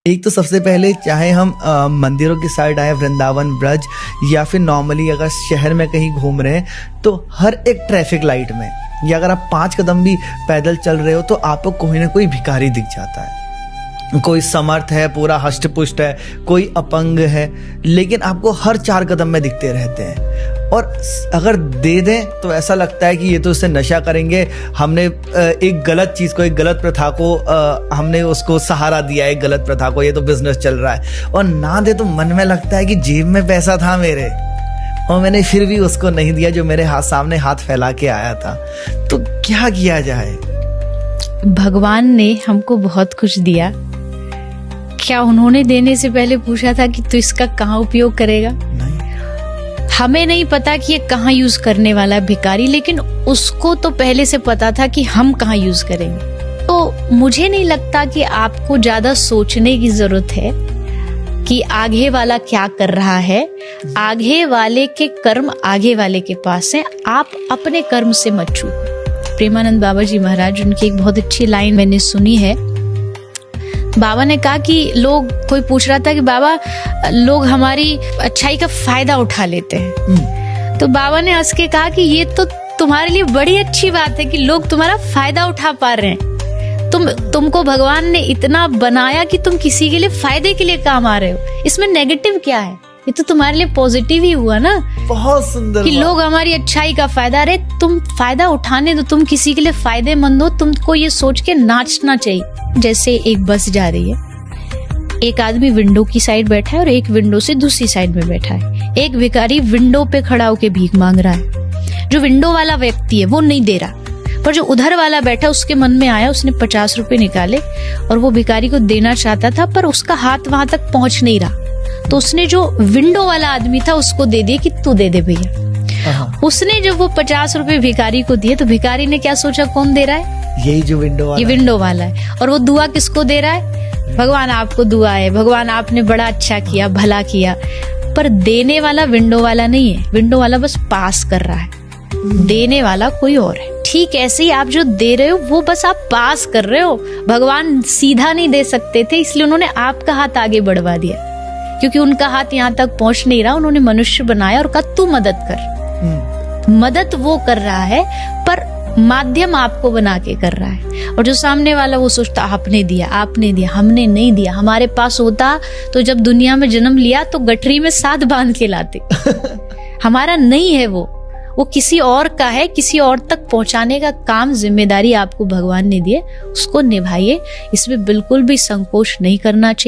एक तो सबसे पहले चाहे हम मंदिरों की साइड आए, वृंदावन, ब्रज, या फिर नॉर्मली अगर शहर में कहीं घूम रहे हैं तो हर एक ट्रैफिक लाइट में, या अगर आप 5 कदम भी पैदल चल रहे हो तो आपको कोई ना कोई भिखारी दिख जाता है। कोई समर्थ है, पूरा हष्ट पुष्ट है, कोई अपंग है, लेकिन आपको हर 4 कदम में दिखते रहते हैं। और अगर दे दें तो ऐसा लगता है कि ये तो उससे नशा करेंगे, हमने एक गलत चीज़ को, एक गलत प्रथा को हमने उसको सहारा दिया है, एक गलत प्रथा को, ये तो बिजनेस चल रहा है। और ना दे तो मन में लगता है कि जेब में पैसा था मेरे और मैंने फिर भी उसको नहीं दिया जो मेरे सामने हाथ फैला के आया था। तो क्या किया जाए? भगवान ने हमको बहुत कुछ दिया, क्या उन्होंने देने से पहले पूछा था कि तू इसका कहाँ उपयोग करेगा? नहीं। हमें नहीं पता कि ये कहाँ यूज करने वाला है भिखारी, लेकिन उसको तो पहले से पता था कि हम कहाँ यूज करेंगे। तो मुझे नहीं लगता कि आपको ज्यादा सोचने की जरूरत है कि आगे वाला क्या कर रहा है। आगे वाले के कर्म आगे वाले के पास है, आप अपने कर्म से मत चूको। प्रेमानंद बाबा जी महाराज, उनकी एक बहुत अच्छी लाइन मैंने सुनी है। बाबा ने कहा कि कोई पूछ रहा था कि बाबा लोग हमारी अच्छाई का फायदा उठा लेते हैं। तो बाबा ने हंस के कहा कि ये तो तुम्हारे लिए बड़ी अच्छी बात है कि लोग तुम्हारा फायदा उठा पा रहे हैं। तुमको भगवान ने इतना बनाया कि तुम किसी के लिए फायदे के लिए काम आ रहे हो, इसमें नेगेटिव क्या है? ये तो तुम्हारे लिए पॉजिटिव ही हुआ ना। बहुत सुंदर कि लोग हमारी अच्छाई का फायदा, अरे तुम फायदा उठाने दो, तुम किसी के लिए फायदेमंद हो। तुमको ये सोच के नाचना चाहिए। जैसे एक बस जा रही है, एक आदमी विंडो की साइड बैठा है और एक विंडो से दूसरी साइड में बैठा है। एक भिखारी विंडो पे खड़ा होके भीख मांग रहा है। जो विंडो वाला व्यक्ति है वो नहीं दे रहा, पर जो उधर वाला बैठा उसके मन में आया, उसने 50 रुपए निकाले और वो भिखारी को देना चाहता था, पर उसका हाथ वहां तक पहुंच नहीं रहा। तो उसने जो विंडो वाला आदमी था उसको दे दिया कि तू दे दे भैया। उसने जब वो 50 रुपए भिखारी को दिए तो भिखारी ने क्या सोचा, कौन दे रहा है? यही जो विंडो वाला, ये विंडो वाला है। और वो दुआ किसको दे रहा है? भगवान आपको दुआ है, भगवान आपने बड़ा अच्छा किया, भला किया। पर देने वाला विंडो वाला नहीं है, विंडो वाला बस पास कर रहा है, देने वाला कोई और है। ठीक ऐसे ही आप जो दे रहे हो वो बस आप पास कर रहे हो। भगवान सीधा नहीं दे सकते थे, इसलिए उन्होंने आपका हाथ आगे बढ़वा दिया, क्योंकि उनका हाथ यहाँ तक पहुंच नहीं रहा। उन्होंने मनुष्य बनाया और कहा तू मदद कर। मदद वो कर रहा है पर माध्यम आपको बना के कर रहा है। और जो सामने वाला वो सोचता आपने दिया, हमने नहीं दिया। हमारे पास होता तो जब दुनिया में जन्म लिया तो गठरी में साथ बांध के लाते। हमारा नहीं है वो किसी और का है। किसी और तक पहुंचाने का काम, जिम्मेदारी आपको भगवान ने दी है, उसको निभाइए। इसमें बिल्कुल भी संकोच नहीं करना चाहिए।